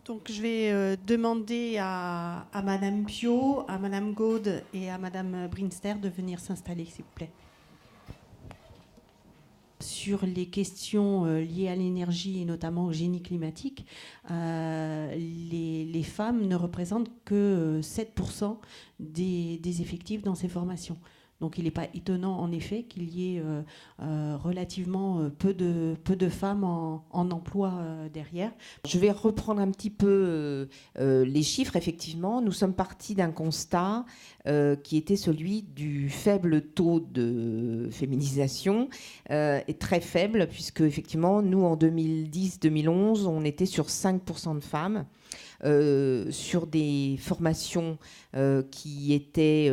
Donc je vais demander à Madame Pio, à Madame Gaude et à Madame Brinster de venir s'installer, s'il vous plaît. Sur les questions liées à l'énergie et notamment au génie climatique, les femmes ne représentent que 7% des effectifs dans ces formations. Donc il n'est pas étonnant en effet qu'il y ait relativement peu de femmes en emploi derrière. Je vais reprendre un petit peu les chiffres. Effectivement, nous sommes partis d'un constat qui était celui du faible taux de féminisation, et très faible, puisque effectivement, nous en 2010-2011, on était sur 5% de femmes. Sur des formations qui étaient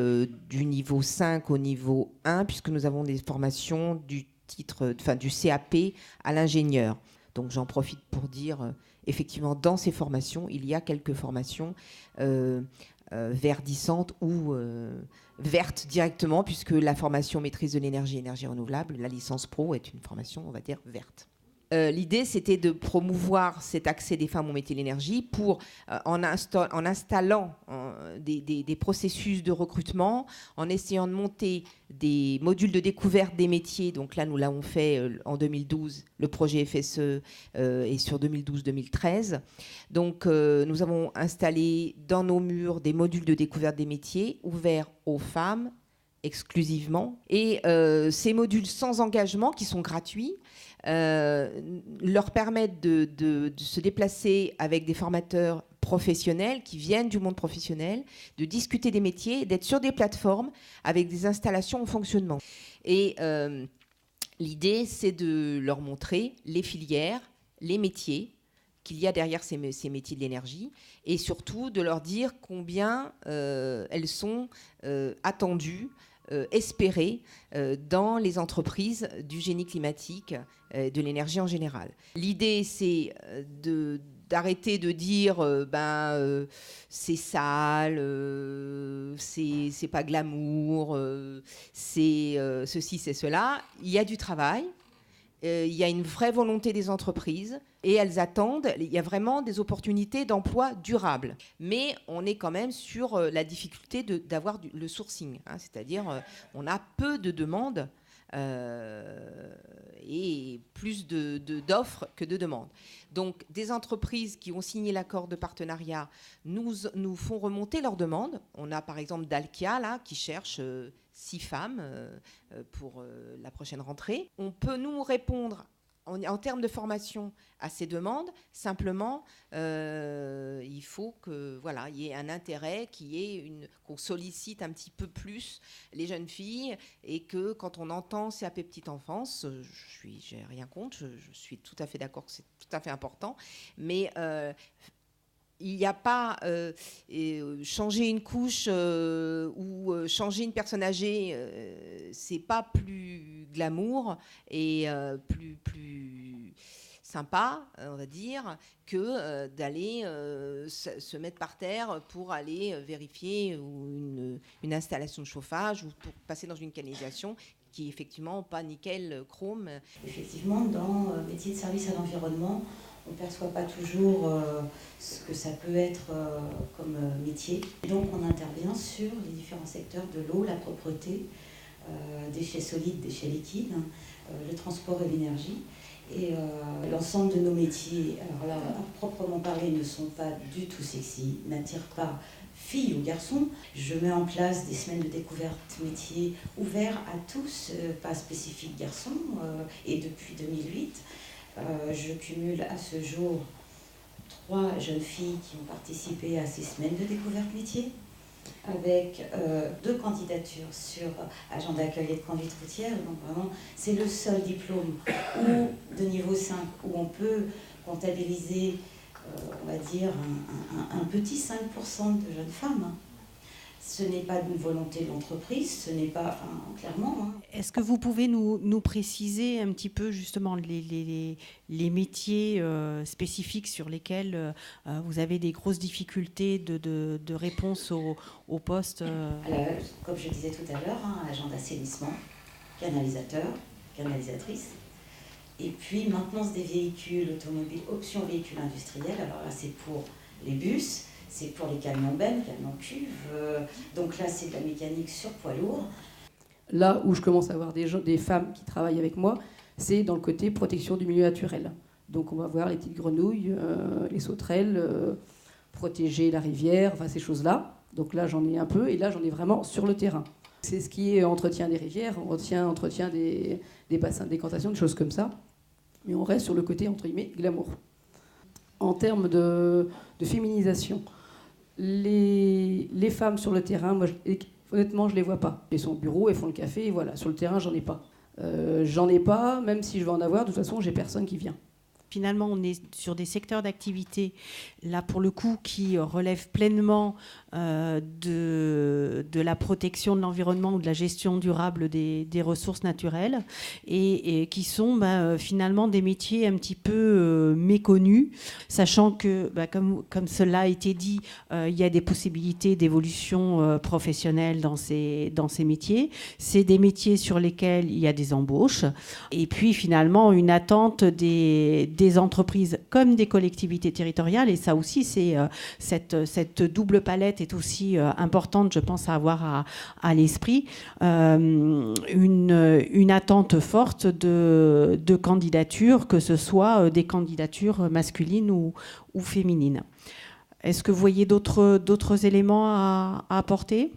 du niveau 5 au niveau 1, puisque nous avons des formations du CAP à l'ingénieur. Donc j'en profite pour dire, effectivement, dans ces formations, il y a quelques formations verdissantes ou vertes directement, puisque la formation maîtrise de l'énergie, énergie renouvelable, la licence pro est une formation, on va dire, verte. L'idée, c'était de promouvoir cet accès des femmes au métier de l'énergie pour, en installant des processus de recrutement, en essayant de monter des modules de découverte des métiers. Donc là, nous l'avons fait en 2012, le projet FSE est sur 2012-2013. Donc nous avons installé dans nos murs des modules de découverte des métiers ouverts aux femmes exclusivement. Et ces modules sans engagement, qui sont gratuits, leur permettent de se déplacer avec des formateurs professionnels qui viennent du monde professionnel, de discuter des métiers, d'être sur des plateformes avec des installations en fonctionnement. Et l'idée, c'est de leur montrer les filières, les métiers qu'il y a derrière ces métiers de l'énergie, et surtout de leur dire combien elles sont attendues, espérées dans les entreprises du génie climatique, de l'énergie en général. L'idée, c'est d'arrêter de dire c'est sale, c'est pas glamour, c'est ceci, c'est cela. Il y a du travail. Il y a une vraie volonté des entreprises et elles attendent, il y a vraiment des opportunités d'emploi durables. Mais on est quand même sur la difficulté d'avoir le sourcing, hein, c'est-à-dire on a peu de demandes et plus d'offres que de demandes. Donc des entreprises qui ont signé l'accord de partenariat nous font remonter leurs demandes. On a par exemple Dalkia là, qui cherche 6 femmes pour la prochaine rentrée. On peut nous répondre en termes de formation à ces demandes. Simplement, il faut que il y ait un intérêt, qu'on sollicite un petit peu plus les jeunes filles, et que quand on entend CAP petite enfance, j'ai rien contre, je suis tout à fait d'accord que c'est tout à fait important, mais il n'y a pas changer une couche ou changer une personne âgée, c'est pas plus glamour et plus sympa, on va dire, que d'aller se mettre par terre pour aller vérifier une installation de chauffage ou pour passer dans une canalisation qui est effectivement pas nickel, chrome. Effectivement, dans le métier de service à l'environnement, on ne perçoit pas toujours ce que ça peut être comme métier. Et donc on intervient sur les différents secteurs de l'eau, la propreté, déchets solides, déchets liquides, le transport et l'énergie. Et l'ensemble de nos métiers, alors là, à proprement parler, ne sont pas du tout sexy, n'attirent pas filles ou garçons. Je mets en place des semaines de découverte métiers ouverts à tous, pas spécifiques garçons, et depuis 2008. Je cumule à ce jour 3 jeunes filles qui ont participé à ces semaines de découverte métier, avec 2 candidatures sur agent d'accueil et de conduite routière. Donc vraiment, c'est le seul diplôme de niveau 5 où on peut comptabiliser, on va dire, un petit 5% de jeunes femmes. Ce n'est pas une volonté de l'entreprise, ce n'est pas, clairement. Hein. Est-ce que vous pouvez nous préciser un petit peu justement les métiers spécifiques sur lesquels vous avez des grosses difficultés de réponse au poste Alors, comme je disais tout à l'heure, agent d'assainissement, canalisateur, canalisatrice, et puis maintenance des véhicules automobiles, option véhicules industriels. Alors là, c'est pour les bus, c'est pour les camions bennes, camions cuves. Donc là, c'est de la mécanique sur poids lourd. Là où je commence à avoir des femmes qui travaillent avec moi, c'est dans le côté protection du milieu naturel. Donc on va voir les petites grenouilles, les sauterelles, protéger la rivière, enfin ces choses-là. Donc là j'en ai un peu, et là j'en ai vraiment sur le terrain. C'est ce qui est entretien des rivières, entretien des bassins de décantation, des choses comme ça. Mais on reste sur le côté, entre guillemets, glamour. En termes de féminisation, les femmes sur le terrain, moi, honnêtement, je ne les vois pas. Elles sont au bureau, elles font le café, et voilà. Sur le terrain, j'en ai pas. Même si je veux en avoir, de toute façon, j'ai personne qui vient. Finalement, on est sur des secteurs d'activité, là pour le coup, qui relèvent pleinement de la protection de l'environnement ou de la gestion durable des ressources naturelles et qui sont finalement des métiers un petit peu méconnus, sachant que, comme cela a été dit, il y a des possibilités d'évolution professionnelle dans ces métiers. C'est des métiers sur lesquels il y a des embauches et puis finalement une attente des entreprises comme des collectivités territoriales, et ça aussi, c'est cette double palette est aussi importante, je pense, à avoir à l'esprit. Une attente forte de candidatures, que ce soit des candidatures masculines ou féminines. Est-ce que vous voyez d'autres éléments à apporter ?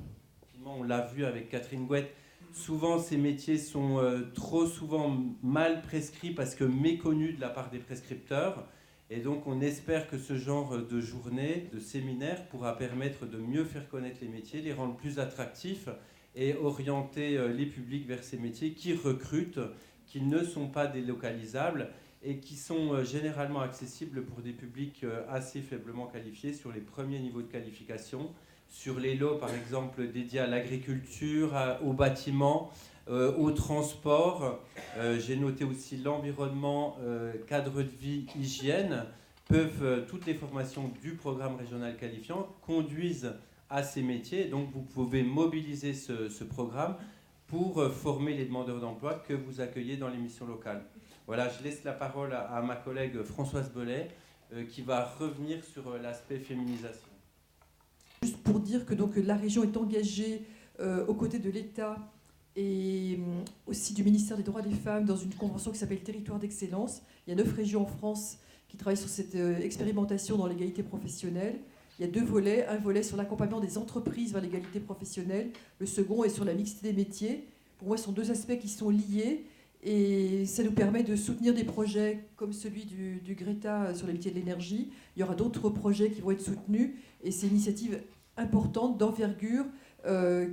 On l'a vu avec Catherine Gouette. Souvent, ces métiers sont trop souvent mal prescrits parce que méconnus de la part des prescripteurs. Et donc, on espère que ce genre de journée, de séminaire, pourra permettre de mieux faire connaître les métiers, les rendre plus attractifs et orienter les publics vers ces métiers qui recrutent, qui ne sont pas délocalisables et qui sont généralement accessibles pour des publics assez faiblement qualifiés sur les premiers niveaux de qualification. Sur les lots, par exemple, dédiés à l'agriculture, au bâtiment, au transport. J'ai noté aussi l'environnement, cadre de vie, hygiène. Toutes les formations du programme régional qualifiant conduisent à ces métiers. Donc, vous pouvez mobiliser ce programme pour former les demandeurs d'emploi que vous accueillez dans les missions locales. Voilà, je laisse la parole à ma collègue Françoise Belay, qui va revenir sur l'aspect féminisation. Juste pour dire que donc, la région est engagée aux côtés de l'État et aussi du ministère des Droits des Femmes dans une convention qui s'appelle Territoire d'Excellence. Il y a 9 régions en France qui travaillent sur cette expérimentation dans l'égalité professionnelle. Il y a 2 volets. Un volet sur l'accompagnement des entreprises vers l'égalité professionnelle. Le second est sur la mixité des métiers. Pour moi, ce sont 2 aspects qui sont liés. Et ça nous permet de soutenir des projets comme celui du Greta sur les métiers de l'énergie. Il y aura d'autres projets qui vont être soutenus. Et c'est une initiative importante, d'envergure,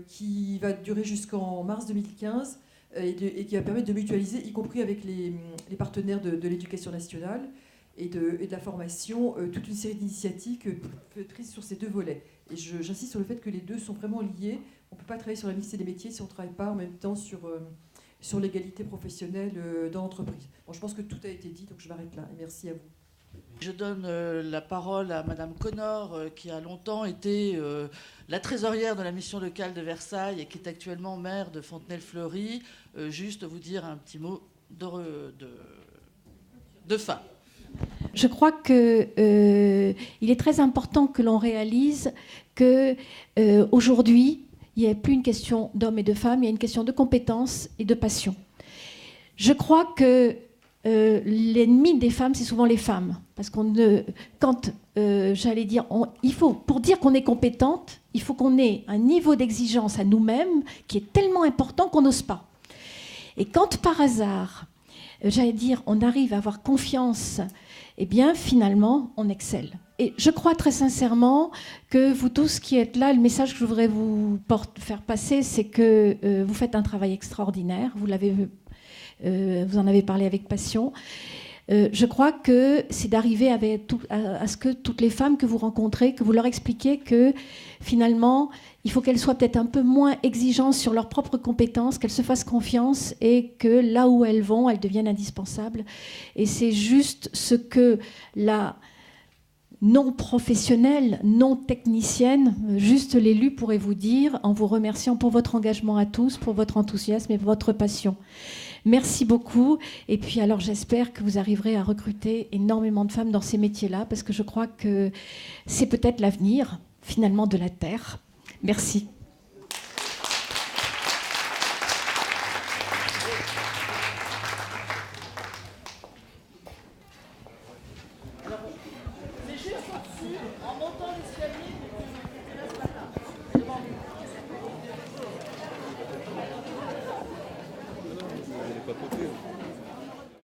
qui va durer jusqu'en mars 2015 et qui va permettre de mutualiser, y compris avec les partenaires de l'éducation nationale et de la formation, toute une série d'initiatives prises sur ces 2 volets. Et j'insiste sur le fait que les 2 sont vraiment liés. On ne peut pas travailler sur la mixité des métiers si on ne travaille pas en même temps sur l'égalité professionnelle dans l'entreprise. Bon, je pense que tout a été dit, donc je m'arrête là. Et merci à vous. Je donne la parole à Madame Connor, qui a longtemps été la trésorière de la mission locale de Versailles et qui est actuellement maire de Fontenay-le-Fleury. Juste vous dire un petit mot de fin. Je crois qu'il est très important que l'on réalise qu'aujourd'hui, il n'y a plus une question d'hommes et de femmes, il y a une question de compétences et de passion. Je crois que l'ennemi des femmes, c'est souvent les femmes. Parce pour dire qu'on est compétente, il faut qu'on ait un niveau d'exigence à nous-mêmes qui est tellement important qu'on n'ose pas. Et quand par hasard, on arrive à avoir confiance, eh bien finalement, on excelle. Et je crois très sincèrement que vous tous qui êtes là, le message que je voudrais vous faire passer, c'est que vous faites un travail extraordinaire. Vous en avez parlé avec passion. Je crois que c'est d'arriver à ce que toutes les femmes que vous rencontrez, que vous leur expliquez que finalement, il faut qu'elles soient peut-être un peu moins exigeantes sur leurs propres compétences, qu'elles se fassent confiance et que là où elles vont, elles deviennent indispensables. Et c'est juste ce que la non professionnelle, non technicienne, juste l'élu pourrait vous dire en vous remerciant pour votre engagement à tous, pour votre enthousiasme et pour votre passion. Merci beaucoup. Et puis alors j'espère que vous arriverez à recruter énormément de femmes dans ces métiers-là, parce que je crois que c'est peut-être l'avenir finalement de la Terre. Merci.